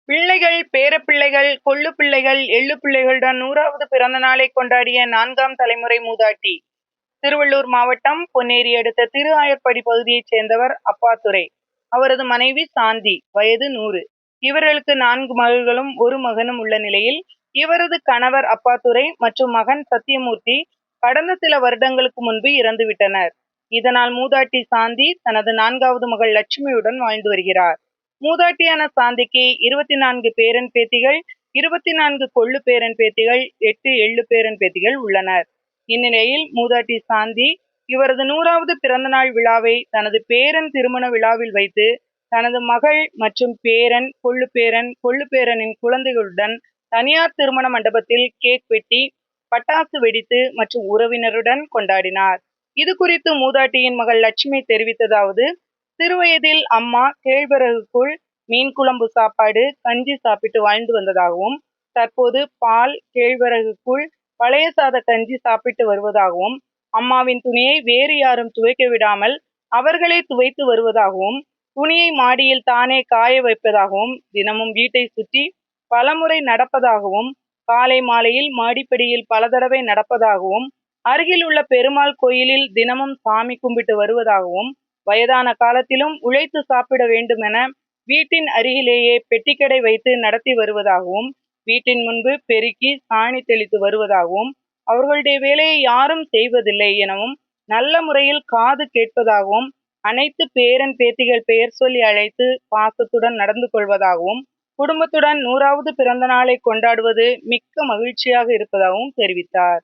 பிள்ளைகள், பேரப்பிள்ளைகள், கொள்ளு பிள்ளைகள், எள்ளு பிள்ளைகளுடன் 100வது பிறந்த நாளை கொண்டாடிய 4ஆம் தலைமுறை மூதாட்டி. திருவள்ளூர் மாவட்டம் பொன்னேரி அடுத்த திரு ஆயர்படி பகுதியைச் சேர்ந்தவர் அப்பாத்துரை. அவரது மனைவி சாந்தி, வயது 100. இவர்களுக்கு 4 மகள்களும் 1 மகனும் உள்ள நிலையில், இவரது கணவர் அப்பாத்துரை மற்றும் மகன் சத்தியமூர்த்தி கடந்த சில வருடங்களுக்கு முன்பு இறந்துவிட்டனர். இதனால் மூதாட்டி சாந்தி தனது 4வது மகள் லட்சுமியுடன் வாழ்ந்து வருகிறார். மூதாட்டியான சாந்திக்கு 24 பேரன் பேத்திகள், 24 கொள்ளு பேரன் பேத்திகள், 8 எள்ளு பேரன் பேத்திகள் உள்ளனர். இந்நிலையில் மூதாட்டி சாந்தி இவரது 100வது பிறந்தநாள் விழாவை தனது பேரன் திருமண விழாவில் வைத்து தனது மகள் மற்றும் பேரன், கொள்ளு பேரனின் குழந்தைகளுடன் தனியார் திருமண மண்டபத்தில் கேக் வெட்டி, பட்டாசு வெடித்து மற்றும் உறவினருடன் கொண்டாடினார். இது குறித்து மூதாட்டியின் மகள் லட்சுமி தெரிவித்ததாவது: சிறுவயதில் அம்மா கேழ்வரகுக்குள் மீன் குழம்பு சாப்பாடு, கஞ்சி சாப்பிட்டு வாழ்ந்து வந்ததாகவும், தற்போது பால், கேழ்வரகுக்குள் பழைய சாத கஞ்சி சாப்பிட்டு வருவதாகவும், அம்மாவின் துணியை வேறு யாரும் துவைக்க விடாமல் அவர்களே துவைத்து வருவதாகவும், துணியை மாடியில் தானே காய வைப்பதாகவும், தினமும் வீட்டை சுற்றி பலமுறை நடப்பதாகவும், காலை மாலையில் மாடிப்படியில் பல தடவை நடப்பதாகவும், அருகில் உள்ள பெருமாள் கோயிலில் தினமும் சாமி கும்பிட்டு வருவதாகவும், வயதான காலத்திலும் உழைத்து சாப்பிட வேண்டுமென வீட்டின் அருகிலேயே பெட்டிக்கடை வைத்து நடத்தி வருவதாகவும், வீட்டின் முன்பு பெருக்கி சாணி தெளித்து வருவதாகவும், அவர்களுடைய வேலையை யாரும் செய்வதில்லை எனவும், நல்ல முறையில் காது கேட்பதாகவும், அனைத்து பேரன் பேத்திகள் பெயர் சொல்லி அழைத்து பாசத்துடன் நடந்து கொள்வதாகவும், குடும்பத்துடன் 100வது பிறந்த நாளை கொண்டாடுவது மிக்க மகிழ்ச்சியாக இருப்பதாகவும் தெரிவித்தார்.